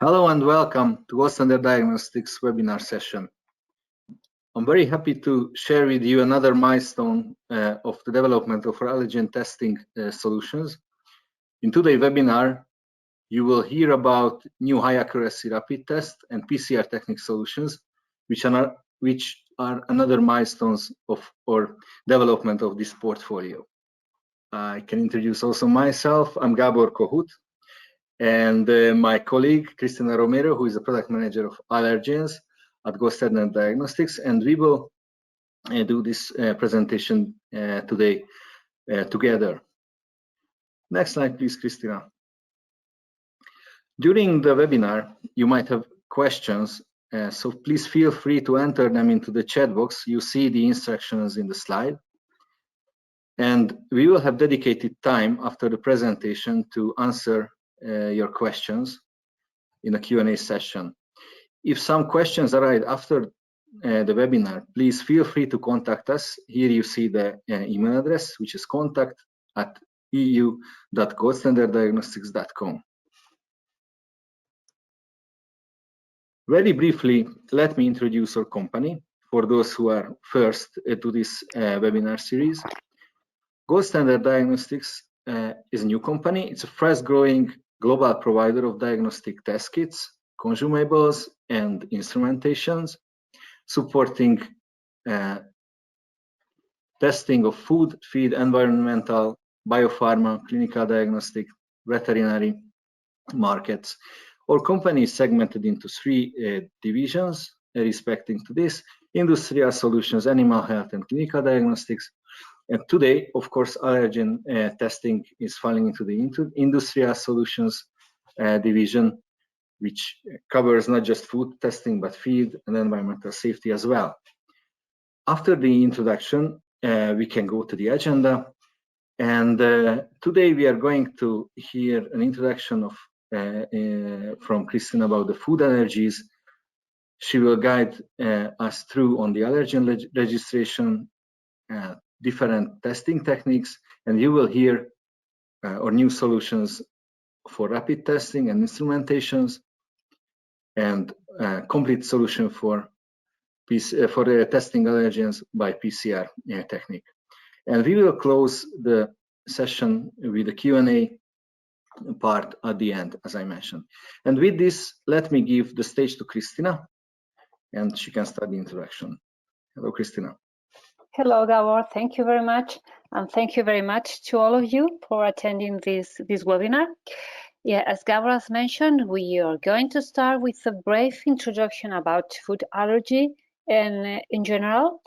Hello and welcome to Gold Standard Diagnostics webinar session. I'm very happy to share with you another milestone of the development of our allergen testing solutions. In today's webinar, you will hear about new high accuracy rapid test and PCR technique solutions, which are another milestones of our development of this portfolio. I can introduce also myself. I'm Gabor Kohut, and my colleague, Cristina Romero, who is the product manager of Allergens at Gold Standard Diagnostics, and we will do this presentation today together. Next slide, please, Cristina. During the webinar, you might have questions, so please feel free to enter them into the chat box. You see the instructions in the slide. And we will have dedicated time after the presentation to answer your questions in a Q&A session. If some questions arrive after the webinar, please feel free to contact us. Here you see the email address, which is contact@eu.goldstandarddiagnostics.com. Very briefly, let me introduce our company for those who are first to this webinar series. Gold Standard Diagnostics is a new company. It's a fast-growing global provider of diagnostic test kits, consumables, and instrumentations, supporting testing of food, feed, environmental, biopharma, clinical diagnostic, veterinary markets. Our company is segmented into three divisions respecting to this: industrial solutions, animal health, and clinical diagnostics. And today, of course, allergen testing is falling into the industrial solutions division, which covers not just food testing, but feed and environmental safety as well. After the introduction, we can go to the agenda. And today we are going to hear an introduction of from Cristina about the food allergies. She will guide us through on the allergen registration, different testing techniques, and you will hear our new solutions for rapid testing and instrumentations, and complete solution for testing allergens by PCR technique. And we will close the session with the Q&A part at the end, as I mentioned. And with this, let me give the stage to Cristina, and she can start the introduction. Hello, Cristina. Hello, Gabor. Thank you very much. And thank you very much to all of you for attending this webinar. Yeah, as Gabor has mentioned, we are going to start with a brief introduction about food allergy and in general.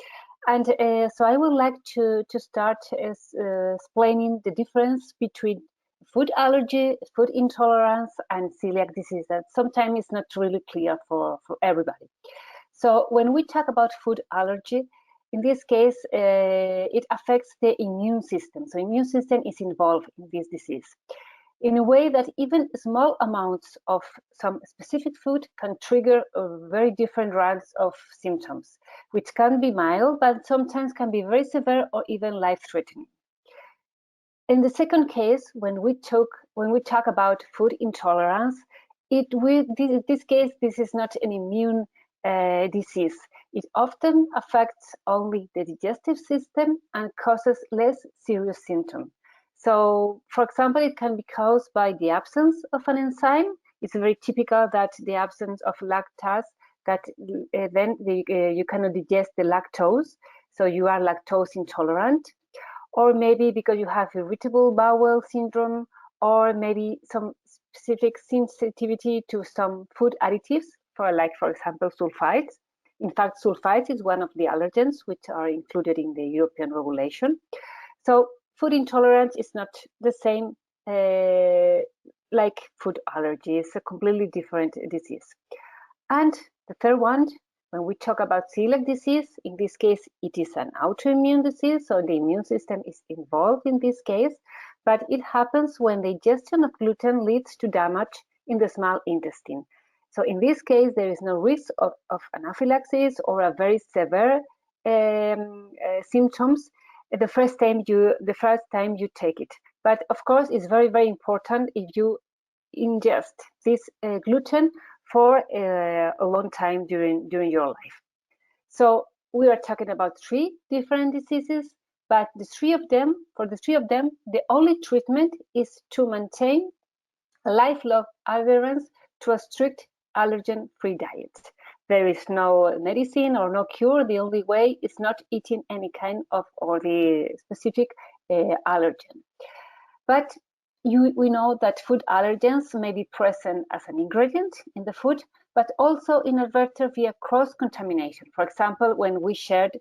And so I would like to start explaining the difference between food allergy, food intolerance, and celiac disease. That sometimes is not really clear for everybody. So when we talk about food allergy, in this case, it affects the immune system. So immune system is involved in this disease in a way that even small amounts of some specific food can trigger very different range of symptoms, which can be mild, but sometimes can be very severe or even life-threatening. In the second case, when we talk about food intolerance, in this case, this is not an immune disease. It often affects only the digestive system and causes less serious symptoms. So, for example, it can be caused by the absence of an enzyme. It's very typical that the absence of lactase, that then you cannot digest the lactose, so you are lactose intolerant. Or maybe because you have irritable bowel syndrome, or maybe some specific sensitivity to some food additives, for example, sulfites. In fact, sulfites is one of the allergens which are included in the European regulation. So food intolerance is not the same like food allergy. It's a completely different disease. And the third one, when we talk about celiac disease, in this case, it is an autoimmune disease, so the immune system is involved in this case, but it happens when the ingestion of gluten leads to damage in the small intestine. So in this case, there is no risk of anaphylaxis or a very severe symptoms the first time you take it. But of course, it's very, very important if you ingest this gluten for a long time during your life. So we are talking about 3 different diseases, but for the three of them, the only treatment is to maintain a lifelong adherence to a strict allergen-free diet. There is no medicine or no cure. The only way is not eating any kind of or the specific allergen. But we know that food allergens may be present as an ingredient in the food, but also inadvertent via cross-contamination. For example, when we shared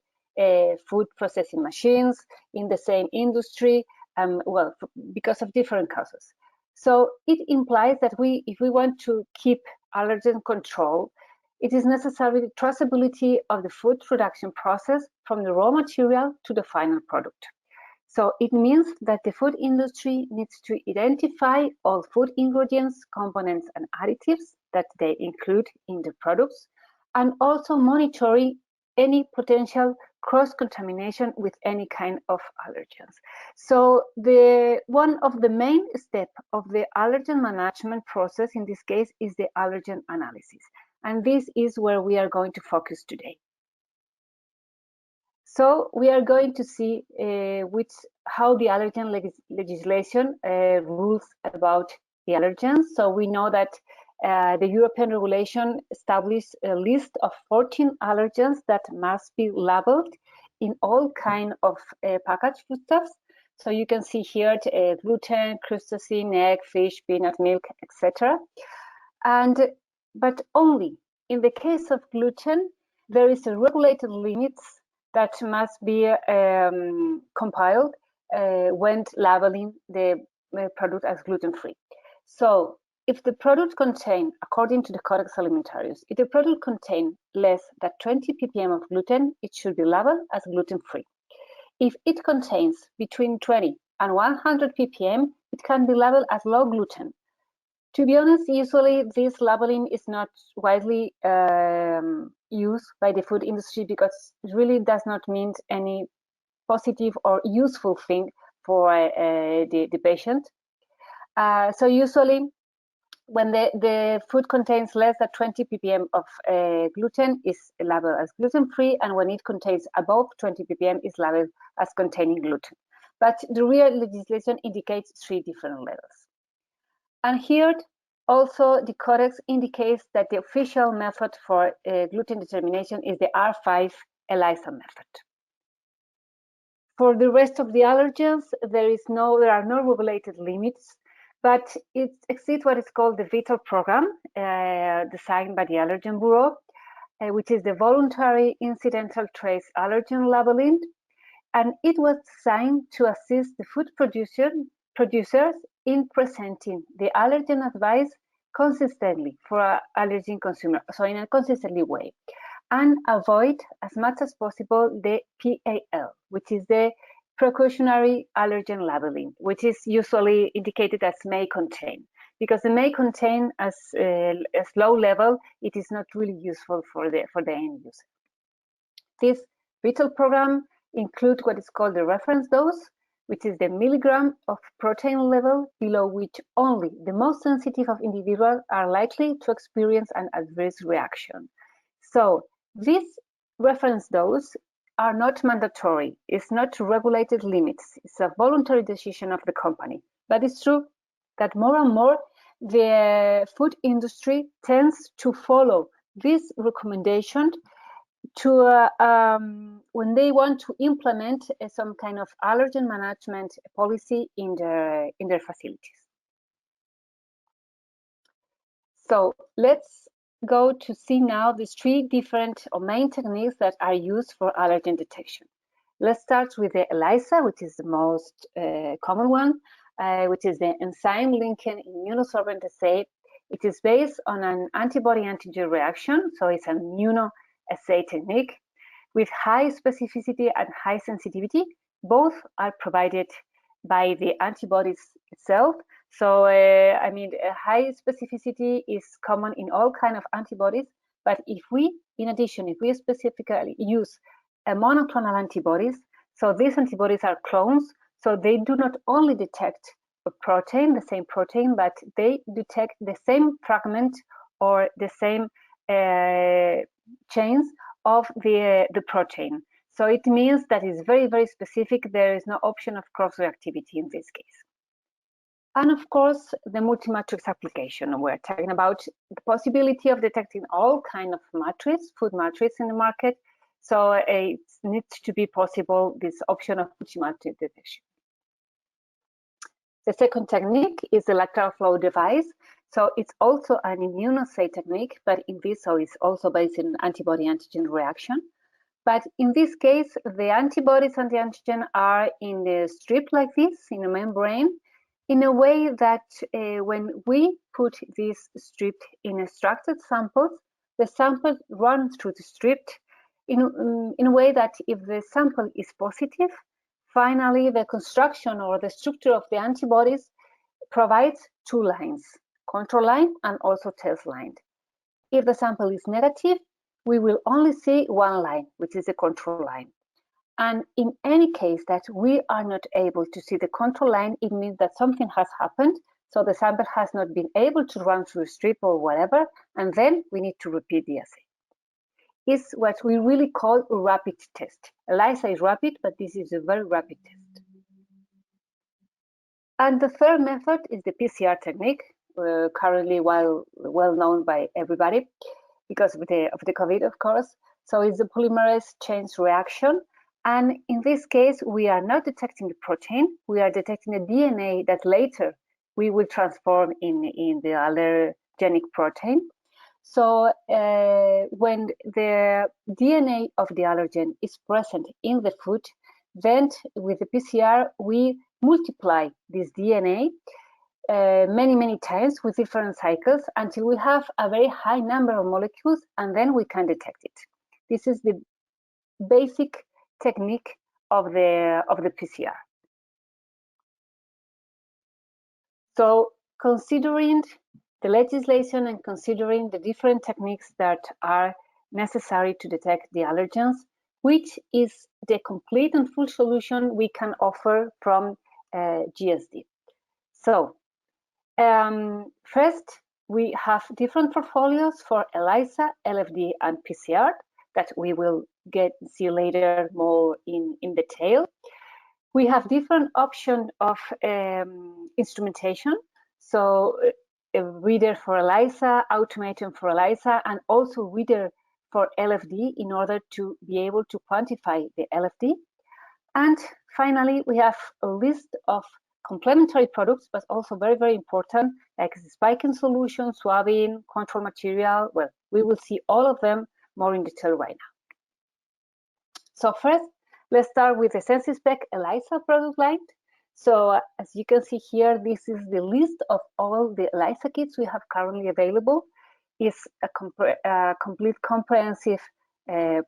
food processing machines in the same industry, well, because of different causes. So it implies that if we want to keep allergen control, it is necessary the traceability of the food production process from the raw material to the final product. So it means that the food industry needs to identify all food ingredients, components, and additives that they include in the products, and also monitoring any potential cross-contamination with any kind of allergens. So one of the main steps of the allergen management process in this case is the allergen analysis. And this is where we are going to focus today. So we are going to see how the allergen legislation rules about the allergens. So we know that the European regulation established a list of 14 allergens that must be labeled in all kind of packaged foodstuffs. So you can see here gluten, crustacean, egg, fish, peanut, milk, etc. But only in the case of gluten, there is a regulated limits that must be compiled when labeling the product as gluten-free. So if the product contains, according to the Codex Alimentarius, if the product contains less than 20 ppm of gluten, it should be labeled as gluten-free. If it contains between 20 and 100 ppm, it can be labeled as low gluten. To be honest, usually this labeling is not widely used by the food industry because it really does not mean any positive or useful thing for the patient. So usually when the food contains less than 20 ppm of gluten is labeled as gluten-free, and when it contains above 20 ppm is labeled as containing gluten. But the real legislation indicates 3 different levels. And here also the Codex indicates that the official method for gluten determination is the R5 ELISA method. For the rest of the allergens, there are no regulated limits, but it exists what is called the VITAL program, designed by the Allergen Bureau, which is the voluntary incidental trace allergen labeling, and it was designed to assist the food producers in presenting the allergen advice consistently for allergen consumers, so in a consistently way, and avoid as much as possible the PAL, which is the precautionary allergen labeling, which is usually indicated as may contain, because the may contain as low level, it is not really useful for the end user. This VITAL program includes what is called the reference dose, which is the milligram of protein level below which only the most sensitive of individuals are likely to experience an adverse reaction. So these reference doses are not mandatory. It's not regulated limits. It's a voluntary decision of the company. But it's true that more and more the food industry tends to follow this recommendation to when they want to implement some kind of allergen management policy in their facilities. So let's go to see now these 3 different or main techniques that are used for allergen detection. Let's start with the ELISA, which is the most common one, which is the enzyme-linking immunosorbent assay. It is based on an antibody-antigen reaction, so it's an immunoassay technique with high specificity and high sensitivity. Both are provided by the antibodies itself. So, I mean, high specificity is common in all kinds of antibodies, but in addition, if we specifically use monoclonal antibodies, so these antibodies are clones, so they do not only detect protein, the same protein, but they detect the same fragment or the same chains of the protein. So it means that it's very, very specific. There is no option of cross-reactivity in this case. And of course, the multi-matrix application. We're talking about the possibility of detecting all kinds of matrix, food matrix in the market. So it needs to be possible, this option of multi-matrix detection. The second technique is the lateral flow device. So it's also an immunoassay technique, but in this, so it's also based on antibody-antigen reaction. But in this case, the antibodies and the antigen are in a strip like this, in a membrane, in a way that when we put this strip in extracted samples, the sample runs through the strip in a way that if the sample is positive, finally the construction or the structure of the antibodies provides two lines, control line and also test line. If the sample is negative, we will only see one line, which is the control line. And in any case that we are not able to see the control line, it means that something has happened. So the sample has not been able to run through a strip or whatever, and then we need to repeat the assay. It's what we really call a rapid test. ELISA is rapid, but this is a very rapid test. And the third method is the PCR technique, currently well known by everybody because of the COVID, of course. So it's the polymerase chain reaction. And in this case, we are not detecting the protein, we are detecting the DNA that later we will transform in the allergenic protein. So when the DNA of the allergen is present in the food, then with the PCR, we multiply this DNA many times with different cycles until we have a very high number of molecules, and then we can detect it. This is the basic technique of the PCR. So considering the legislation and considering the different techniques that are necessary to detect the allergens, which is the complete and full solution we can offer from GSD. So first, we have different portfolios for ELISA, LFD, and PCR that we will see later more in detail. We have different options of instrumentation. So a reader for ELISA, automation for ELISA, and also reader for LFD in order to be able to quantify the LFD. And finally, we have a list of complementary products, but also very, very important, like spiking solution, swabbing, control material. Well, we will see all of them more in detail right now. So first, let's start with the SensiSpec ELISA product line. So as you can see here, this is the list of all the ELISA kits we have currently available. It's a complete comprehensive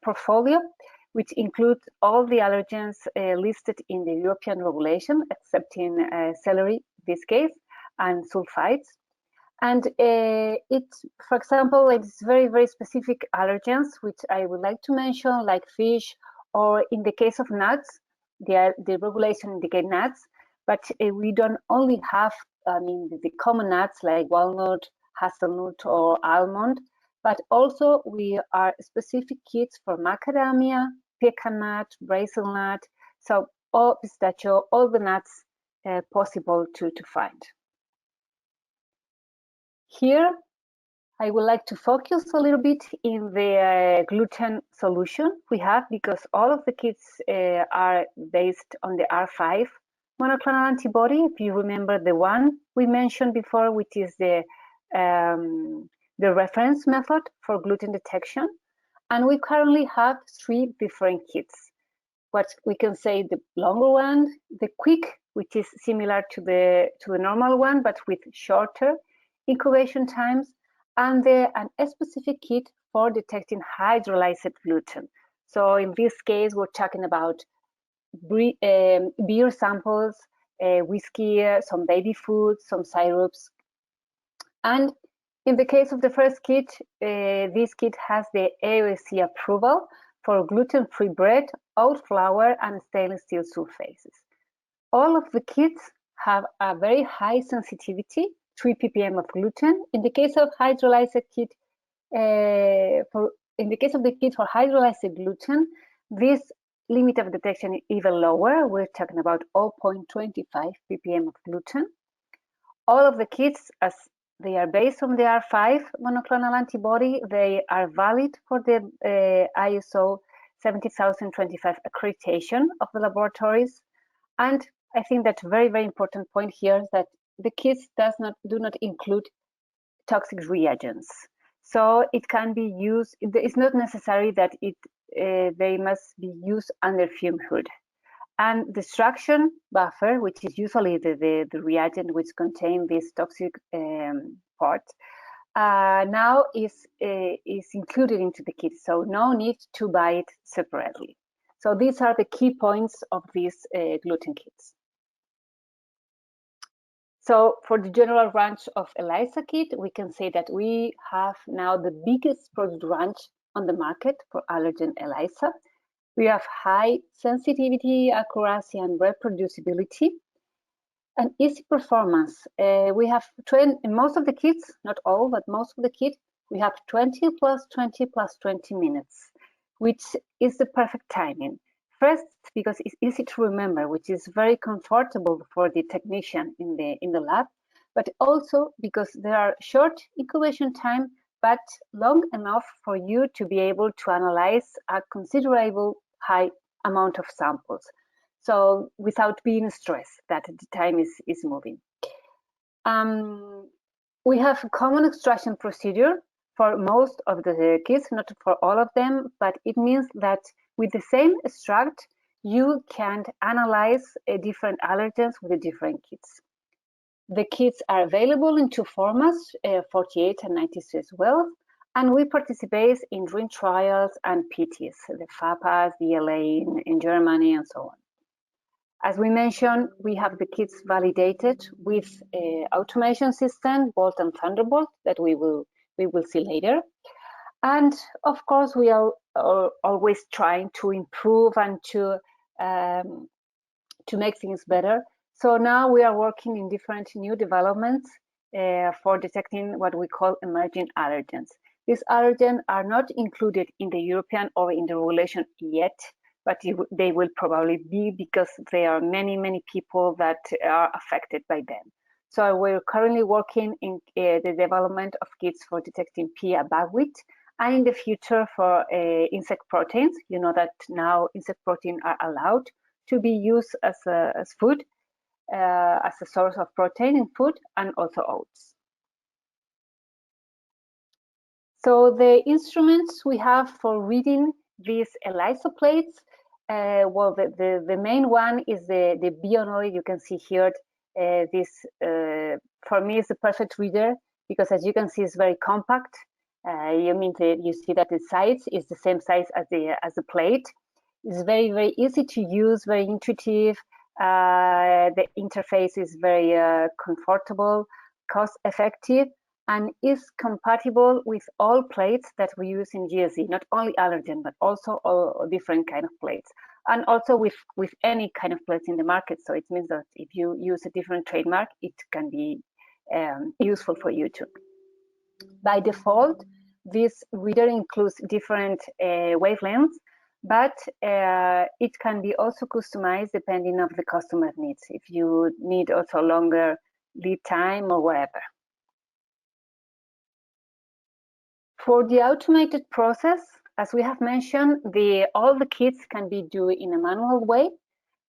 portfolio, which includes all the allergens listed in the European regulation, excepting celery, this case, and sulfites. And it's, for example, it's very, very specific allergens, which I would like to mention, like fish, or in the case of nuts, the regulation indicates nuts, but we don't only have, the common nuts like walnut, hazelnut, or almond, but also we are specific kits for macadamia, pecan nut, Brazil nut, so all pistachio, all the nuts possible to find. Here, I would like to focus a little bit in the gluten solution we have, because all of the kits are based on the R5 monoclonal antibody. If you remember the one we mentioned before, which is the reference method for gluten detection. And we currently have 3 different kits. What we can say, the longer one, the quick, which is similar to the normal one, but with shorter incubation times, and an specific kit for detecting hydrolyzed gluten. So in this case, we're talking about beer samples, whiskey, some baby food, some syrups. And in the case of the first kit, this kit has the AOSC approval for gluten-free bread, oat flour, and stainless steel surfaces. All of the kits have a very high sensitivity, 3 ppm of gluten. In the case of hydrolyzed kit, in the case of the kit for hydrolyzed gluten, this limit of detection is even lower. We're talking about 0.25 ppm of gluten. All of the kits, as they are based on the R5 monoclonal antibody, they are valid for the ISO 70025 accreditation of the laboratories. And I think that very, very important point here is that the kits do not include toxic reagents. So it can be used, it's not necessary that they must be used under fume hood. And the extraction buffer, which is usually the reagent which contains this toxic part, now is included into the kit, so no need to buy it separately. So these are the key points of these gluten kits. So for the general range of ELISA kit, we can say that we have now the biggest product range on the market for allergen ELISA. We have high sensitivity, accuracy, and reproducibility, and easy performance. We have in most of the kits, not all, but most of the kit, we have 20 plus 20 plus 20 minutes, which is the perfect timing. First, because it's easy to remember, which is very comfortable for the technician in the lab, but also because there are short incubation time, but long enough for you to be able to analyze a considerable high amount of samples. So without being stressed that the time is moving. We have a common extraction procedure for most of the kits, not for all of them, but it means that with the same extract, you can analyze different allergens with the different kits. The kits are available in two formats, 48 and 96 wells, and we participate in ring trials and PTs, the FAPAs, the LA in Germany, and so on. As we mentioned, we have the kits validated with automation system, Bolt and Thunderbolt, that we will see later. And of course, we are always trying to improve and to make things better. So now we are working in different new developments for detecting what we call emerging allergens. These allergens are not included in the European or in the regulation yet, but they will probably be, because there are many, many people that are affected by them. So we're currently working in the development of kits for detecting pea buckwheat, and in the future for insect proteins. You know that now insect proteins are allowed to be used as food, as a source of protein in food, and also oats. So the instruments we have for reading these ELISA plates, well, the main one is the Bionoid. You can see here, this for me is the perfect reader, because as you can see, it's very compact. You see that the size is the same size as the plate. It's very, very easy to use, very intuitive. The interface is very comfortable, cost effective, and is compatible with all plates that we use in GSE, not only allergen, but also all different kind of plates, and also with any kind of plates in the market. So it means that if you use a different trademark, it can be useful for you too. By default, this reader includes different wavelengths, but it can be also customized depending on the customer needs, if you need also longer lead time or whatever. For the automated process, as we have mentioned, all the kits can be done in a manual way,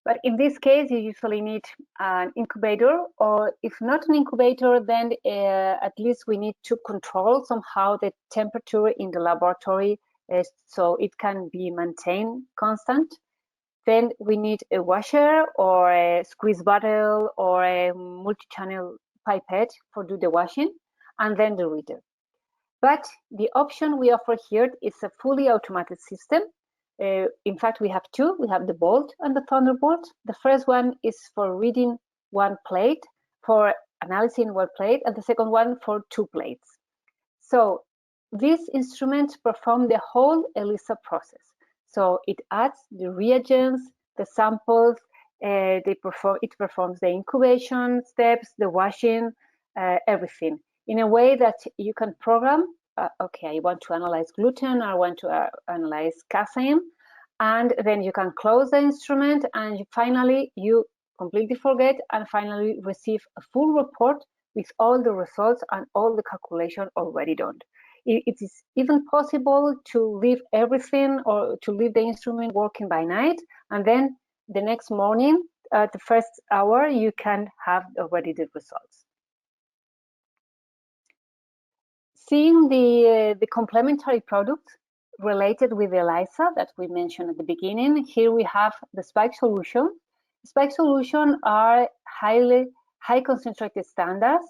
but in this case, you usually need an incubator, or if not an incubator, then at least we need to control somehow the temperature in the laboratory so it can be maintained constant. Then we need a washer or a squeeze bottle or a multi-channel pipette for do the washing, and then the reader. But the option we offer here is a fully automated system. In fact, we have two. We have the Bolt and the Thunderbolt. The first one is for reading one plate, for analyzing one plate, and the second one for two plates. So these instruments perform the whole ELISA process. So it adds the reagents, the samples, It performs the incubation steps, the washing, everything in a way that you can program. Okay, I want to analyze gluten, I want to analyze casein, and then you can close the instrument, and finally you completely forget and finally receive a full report with all the results and all the calculation already done. It is even possible to leave everything or to leave the instrument working by night, and then the next morning, at the first hour, you can have already the results. Seeing the complementary products related with the ELISA that we mentioned at the beginning, here we have the spike solution. Spike solution are high concentrated standards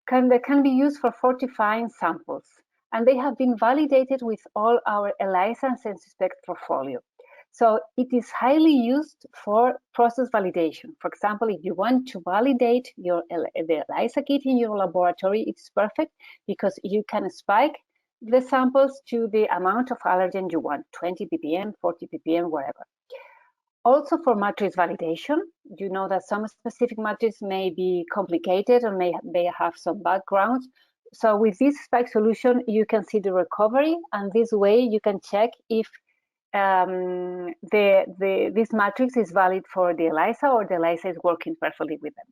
that can be used for fortifying samples, and they have been validated with all our ELISA and SensiSpect portfolio. So it is highly used for process validation. For example, if you want to validate the ELISA kit in your laboratory, it's perfect because you can spike the samples to the amount of allergen you want, 20 ppm, 40 ppm, whatever. Also for matrix validation, you know that some specific matrices may be complicated or may have some backgrounds. So with this spike solution, you can see the recovery, and this way you can check if this matrix is valid for the ELISA or the ELISA is working perfectly with them.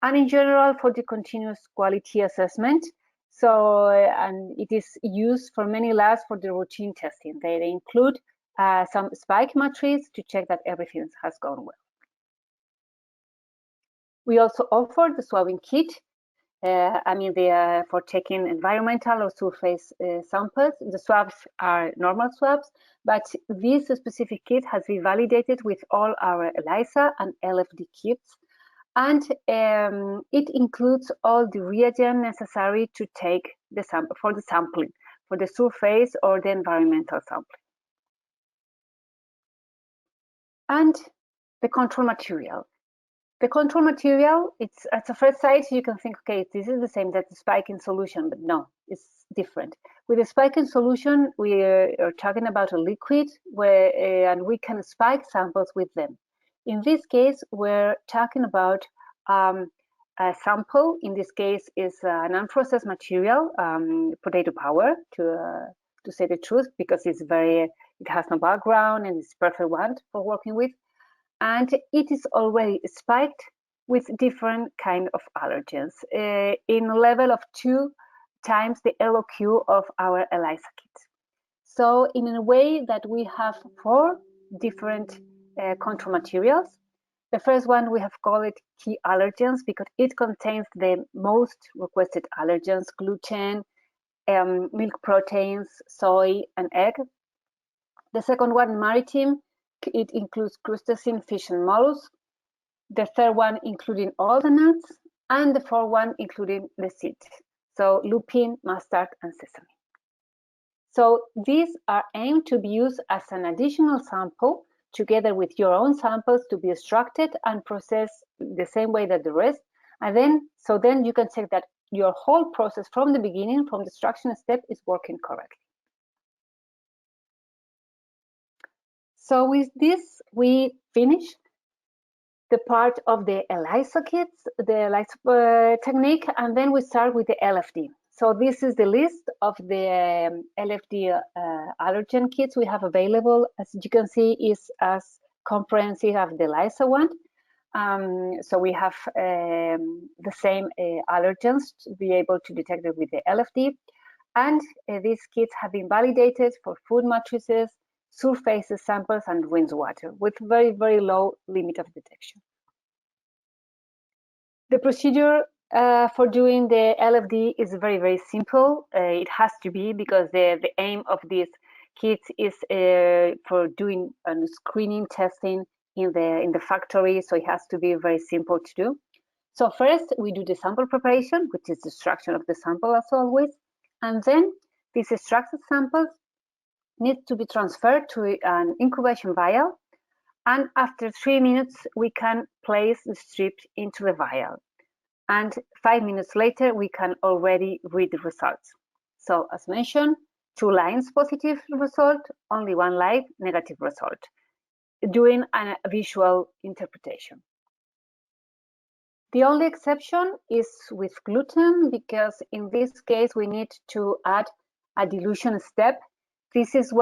And in general, for the continuous quality assessment, so and it is used for many labs for the routine testing. They include some spike matrices to check that everything has gone well. We also offer the swabbing kit. They are for taking environmental or surface samples. The swabs are normal swabs, but this specific kit has been validated with all our ELISA and LFD kits, and it includes all the reagent necessary to take the sample for the sampling, for the surface or the environmental sampling. And the control material. The control material, it's at the first sight, you can think, okay, this is the same that the spiking solution, but no, it's different. With the spiking solution, we are talking about a liquid and we can spike samples with them. In this case, we're talking about a sample. In this case, is an unprocessed material, potato power, to say the truth, because it has no background and it's perfect one for working with. And it is already spiked with different kind of allergens in a level of 2 times the LOQ of our ELISA kit. So in a way that we have 4 different control materials. The first one we have called it key allergens because it contains the most requested allergens: gluten, milk proteins, soy, and egg. The second one, maritime. It includes crustacean, fish, and mollusks. The third one, including all the nuts, and the fourth one, including the seeds. So lupin, mustard, and sesame. So these are aimed to be used as an additional sample together with your own samples to be extracted and processed the same way that the rest. And then you can check that your whole process from the beginning, from the extraction step, is working correctly. So with this, we finish the part of the ELISA kits, the ELISA technique, and then we start with the LFD. So this is the list of the LFD allergen kits we have available. As you can see, is as comprehensive as the ELISA one. So we have the same allergens to be able to detect it with the LFD. And these kits have been validated for food matrices, surface samples, and water with very, very low limit of detection. The procedure for doing the LFD is very, very simple. It has to be because the aim of these kits is for doing screening testing in the factory, so it has to be very simple to do. So first we do the sample preparation, which is the extraction of the sample as always, and then these extracted samples need to be transferred to an incubation vial, and after 3 minutes we can place the strips into the vial, and 5 minutes later we can already read the results. So as mentioned, 2 lines positive result, only 1 line negative result. doing a visual interpretation. The only exception is with gluten, because in this case we need to add a dilution step. This is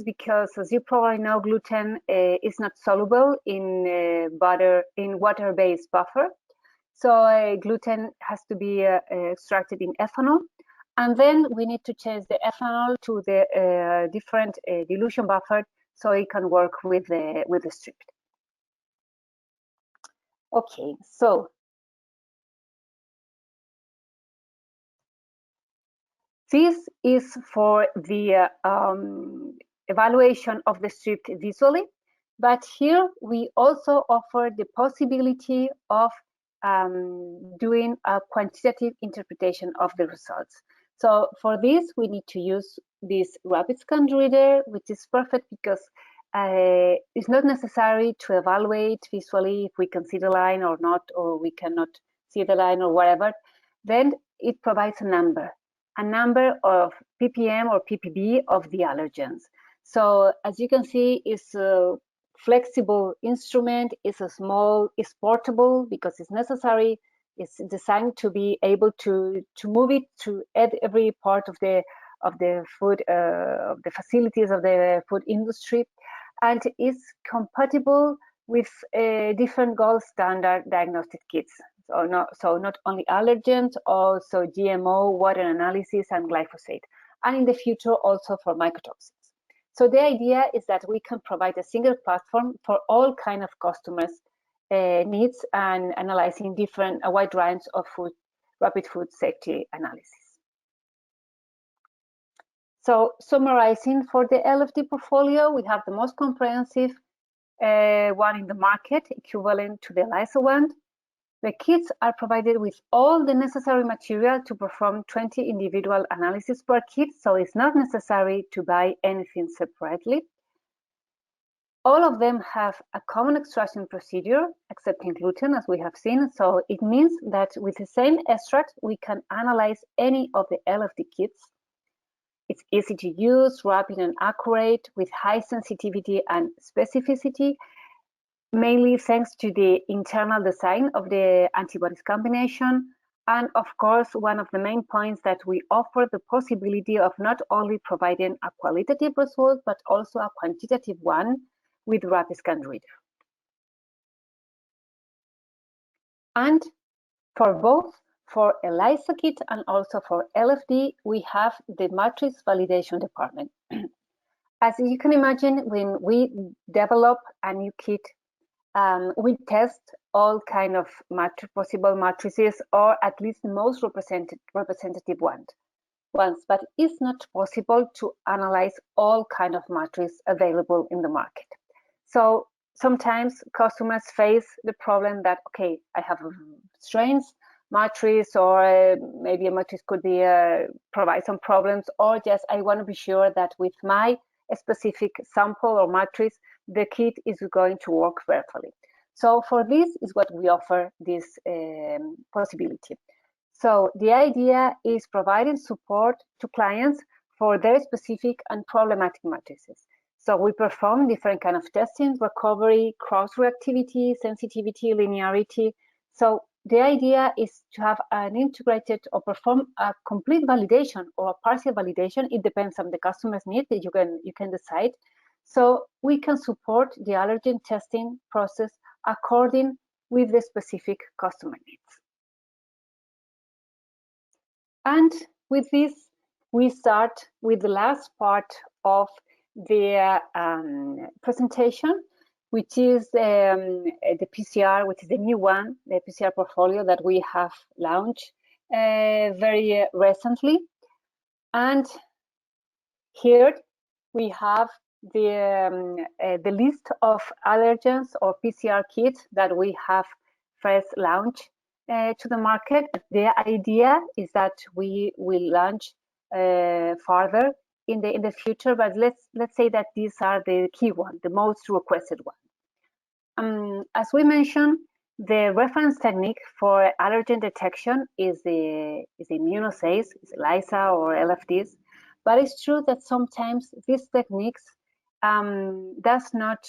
because, as you probably know, gluten is not soluble in water-based buffer. So gluten has to be extracted in ethanol, and then we need to change the ethanol to the different dilution buffer so it can work with the strip. Okay, so this is for the evaluation of the strip visually, but here we also offer the possibility of doing a quantitative interpretation of the results. So for this, we need to use this rapid scan reader, which is perfect because it's not necessary to evaluate visually if we can see the line or not, or we cannot see the line or whatever. Then it provides a number of ppm or ppb of the allergens. So as you can see, it's a flexible instrument, it's it's portable because it's necessary. It's designed to be able to move it to every part of the food, of the facilities of the food industry, and is compatible with different gold standard diagnostic kits. So not only allergens, also GMO, water analysis, and glyphosate, and in the future also for mycotoxins. So the idea is that we can provide a single platform for all kind of customers' needs and analyzing a wide range of rapid food safety analysis. So summarizing, for the LFD portfolio, we have the most comprehensive one in the market, equivalent to the ELISA one. The kits are provided with all the necessary material to perform 20 individual analyses per kit, so it's not necessary to buy anything separately. All of them have a common extraction procedure, excepting gluten, as we have seen. So it means that with the same extract, we can analyze any of the LFD kits. It's easy to use, rapid and accurate, with high sensitivity and specificity, mainly thanks to the internal design of the antibodies combination. And of course, one of the main points that we offer the possibility of not only providing a qualitative result, but also a quantitative one with rapid scan reader. And for both, for ELISA kit and also for LFD, we have the matrix validation department. As you can imagine, when we develop a new kit, we test all kind of possible matrices, or at least the most representative ones. But it's not possible to analyze all kind of matrices available in the market. So sometimes customers face the problem that, okay, I have strains matrix, or maybe a matrix could be provide some problems, or just I want to be sure that with my specific sample or matrix, the kit is going to work perfectly. So for this is what we offer this possibility. So the idea is providing support to clients for their specific and problematic matrices. So we perform different kind of testing, recovery, cross-reactivity, sensitivity, linearity. So the idea is to have an integrated or perform a complete validation or a partial validation. It depends on the customer's need that you can decide. So we can support the allergen testing process according with the specific customer needs. And with this, we start with the last part of the presentation, which is the PCR, which is the new one, the PCR portfolio that we have launched very recently. And here we have the list of allergens or PCR kits that we have first launched to the market. The idea is that we will launch further in the future, but let's say that these are the key ones, the most requested ones. As we mentioned, the reference technique for allergen detection is the immunoassays, ELISA or LFDs. But it's true that sometimes these techniques does not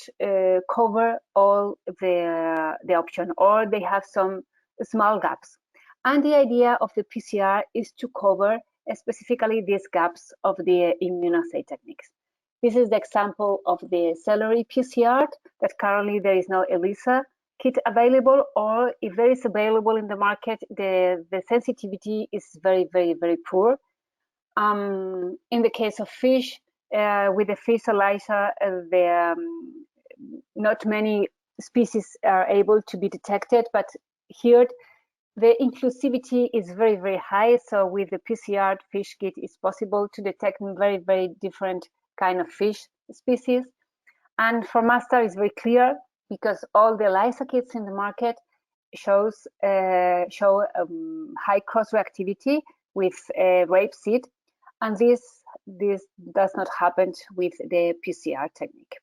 cover all the option, or they have some small gaps. And the idea of the PCR is to cover specifically these gaps of the immunoassay techniques. This is the example of the celery PCR that currently there is no ELISA kit available, or if there is available in the market, the sensitivity is very, very, very poor. In the case of fish, with the fish ELISA, not many species are able to be detected, but here the inclusivity is very, very high. So with the PCR fish kit, it's possible to detect very, very different kind of fish species. And for master, it's very clear because all the ELISA kits in the market show high cross-reactivity with rapeseed, and this does not happen with the PCR technique.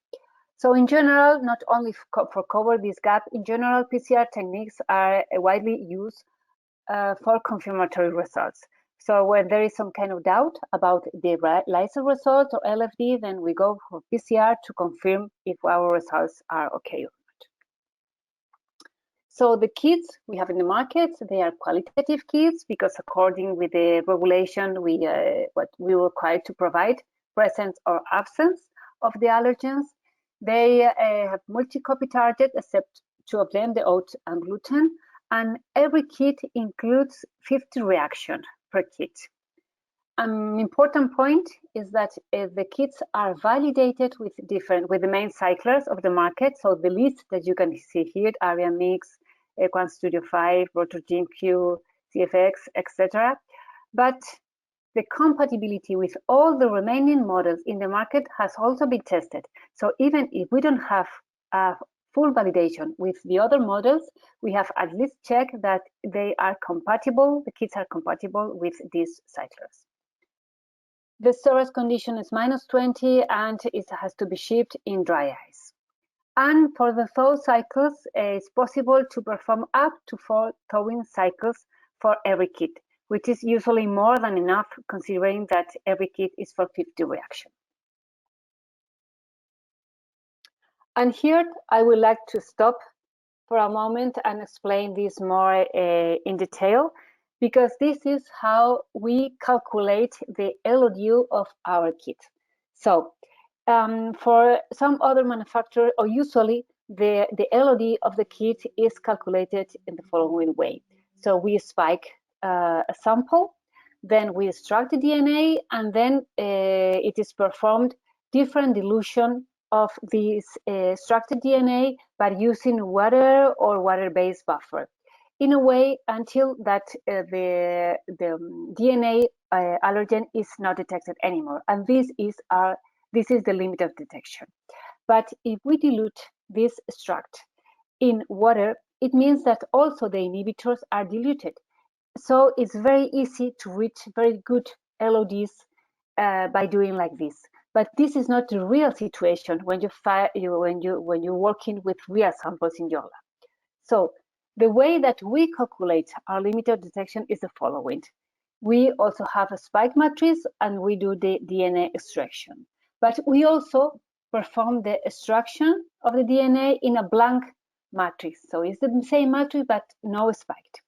So in general, not only for cover this gap, in general, PCR techniques are widely used for confirmatory results. So when there is some kind of doubt about the ELISA results or LFD, then we go for PCR to confirm if our results are okay or not. So the kits we have in the market, they are qualitative kits because according with the regulation, what we were required to provide presence or absence of the allergens. They have multi-copy target except two of them, the oat and gluten, and every kit includes 50 reactions per kit. An important point is that the kits are validated with the main cyclers of the market. So the list that you can see here, ARIA Mix, Equan Studio 5, Rotor-Gene Q, CFX, etc. But the compatibility with all the remaining models in the market has also been tested. So even if we don't have a full validation with the other models, we have at least checked that they are compatible, the kits are compatible with these cyclers. The storage condition is -20 and it has to be shipped in dry ice. And for the thaw cycles, it's possible to perform up to 4 thawing cycles for every kit, which is usually more than enough considering that every kit is for 50 reactions. And here I would like to stop for a moment and explain this more in detail, because this is how we calculate the LOD of our kit. So for some other manufacturer, or usually the LOD of the kit is calculated in the following way. So we spike a sample, then we extract the DNA, and then it is performed different dilution of this extracted DNA by using water or water-based buffer in a way until that the DNA allergen is not detected anymore. And this is the limit of detection. But if we dilute this extract in water, it means that also the inhibitors are diluted. So it's very easy to reach very good LODs by doing like this. But this is not the real situation when you're working with real samples in your lab. So the way that we calculate our limit of detection is the following. We also have a spike matrix and we do the DNA extraction. But we also perform the extraction of the DNA in a blank matrix. So it's the same matrix, but no spiked.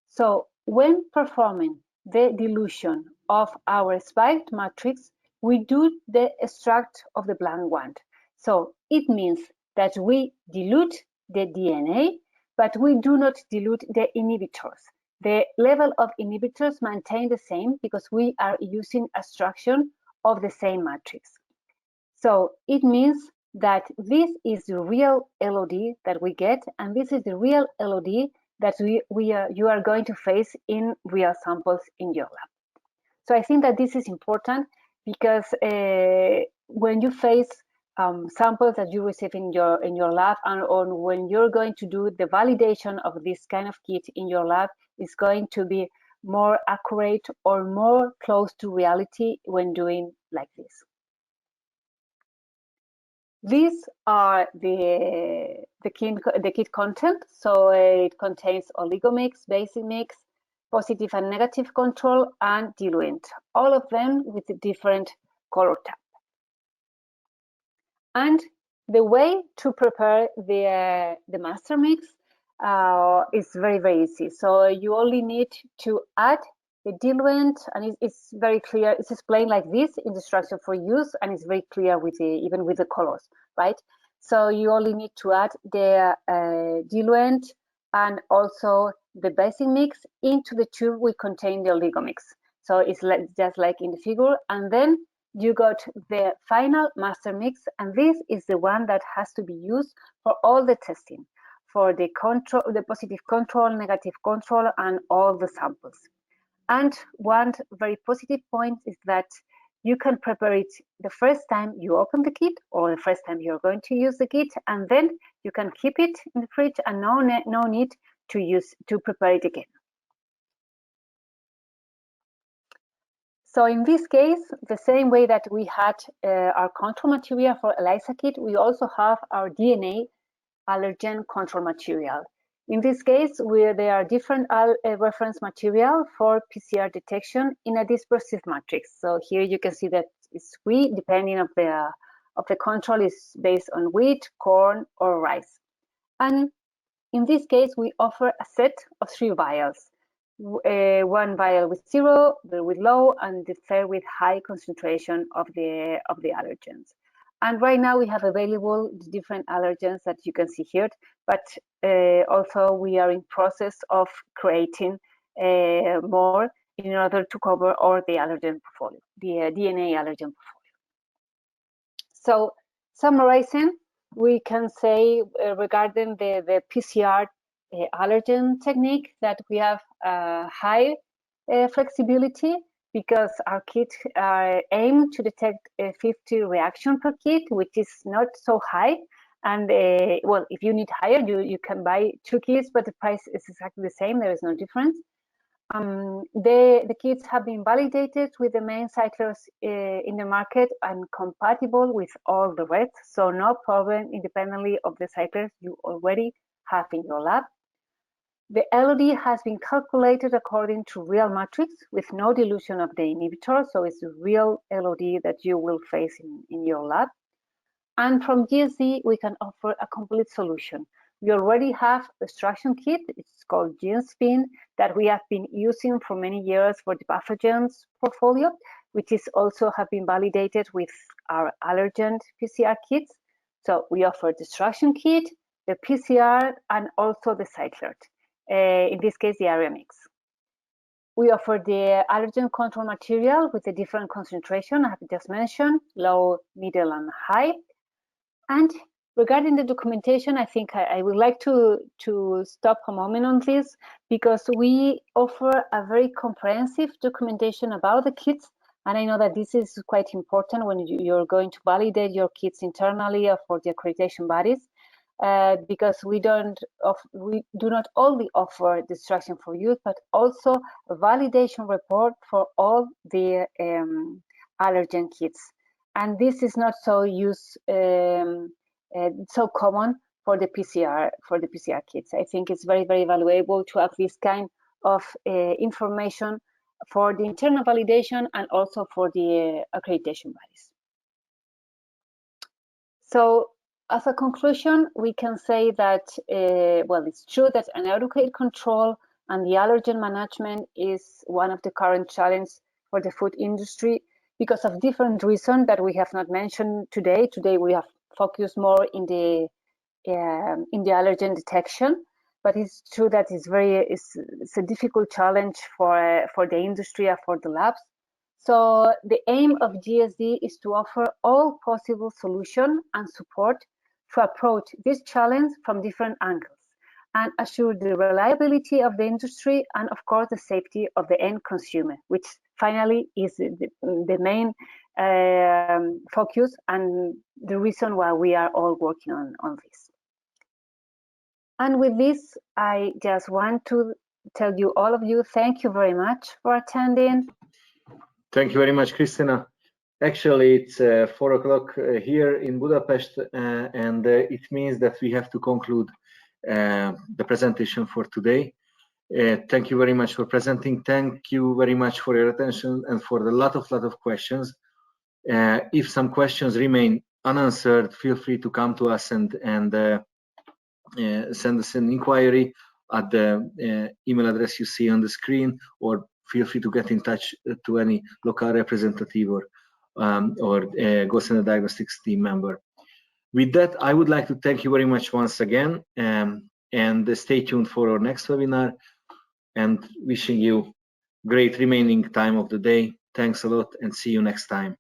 So when performing the dilution of our spiked matrix, we do the extract of the blank one. So it means that we dilute the DNA, but we do not dilute the inhibitors. The level of inhibitors maintain the same because we are using extraction of the same matrix. So it means that this is the real LOD that we get, and this is the real LOD that you are going to face in real samples in your lab. So I think that this is important because when you face samples that you receive in your lab, and when you're going to do the validation of this kind of kit in your lab, is going to be more accurate or more close to reality when doing like this. These are the kit content. So it contains oligomix, basic mix, positive and negative control, and diluent, all of them with a different color tab. And the way to prepare the master mix is very, very easy. So you only need to add the diluent, and it's very clear. It's explained like this in the instruction for use, and it's very clear with even with the colors, right? So you only need to add the diluent and also the basic mix into the tube which contain the oligomix. So it's like, just like in the figure, and then you got the final master mix, and this is the one that has to be used for all the testing, for the control, the positive control, negative control, and all the samples. And one very positive point is that you can prepare it the first time you open the kit or the first time you're going to use the kit, and then you can keep it in the fridge and no need to prepare it again. So in this case, the same way that we had our control material for ELISA kit, we also have our DNA allergen control material. In this case, there are different reference material for PCR detection in a dispersive matrix. So here you can see that it's wheat, depending of the control is based on wheat, corn, or rice. And in this case, we offer a set of 3 vials. One vial with 0, with low, and the third with high concentration of the allergens. And right now we have available the different allergens that you can see here, but also we are in process of creating more in order to cover all the allergen portfolio, the DNA allergen portfolio. So summarizing, we can say regarding the PCR allergen technique that we have high flexibility, because our kits aim to detect 50 reaction per kit, which is not so high. And well, if you need higher, you can buy 2 kits, but the price is exactly the same. There is no difference. The kits have been validated with the main cyclers in the market and compatible with all the rest. So no problem independently of the cyclers you already have in your lab. The LOD has been calculated according to real matrix with no dilution of the inhibitor. So it's a real LOD that you will face in your lab. And from GSD, we can offer a complete solution. We already have a extraction kit, it's called GenSpin, that we have been using for many years for the pathogens portfolio, which is also have been validated with our allergen PCR kits. So we offer the extraction kit, the PCR, and also the cycler. In this case, the area mix. We offer the allergen control material with a different concentration, I have just mentioned, low, middle, and high. And regarding the documentation, I think I would like to stop a moment on this, because we offer a very comprehensive documentation about the kits. And I know that this is quite important when you're going to validate your kits internally or for the accreditation bodies, because we do not only offer the instruction for use, but also a validation report for all the allergen kits. And this is not so so common for the PCR kits. I think it's very, very valuable to have this kind of information for the internal validation and also for the accreditation bodies. So as a conclusion, we can say that, well, it's true that an adequate control and the allergen management is one of the current challenges for the food industry, because of different reasons that we have not mentioned today. Today we have focused more in the allergen detection, but it's true that it's a difficult challenge for the industry and for the labs. So the aim of GSD is to offer all possible solutions and support to approach this challenge from different angles and assure the reliability of the industry and, of course, the safety of the end consumer, which finally is the main focus and the reason why we are all working on this. And with this, I just want to tell you, all of you, thank you very much for attending. Thank you very much, Christina. Actually, it's 4 o'clock here in Budapest, and it means that we have to conclude the presentation for today. Thank you very much for presenting. Thank you very much for your attention and for the lot of questions. If some questions remain, unanswered, feel free to come to us and send us an inquiry at the email address you see on the screen, or feel free to get in touch to any local representative or GoSender Diagnostics team member. With that, I would like to thank you very much once again, and stay tuned for our next webinar, and wishing you great remaining time of the day. Thanks a lot, and see you next time.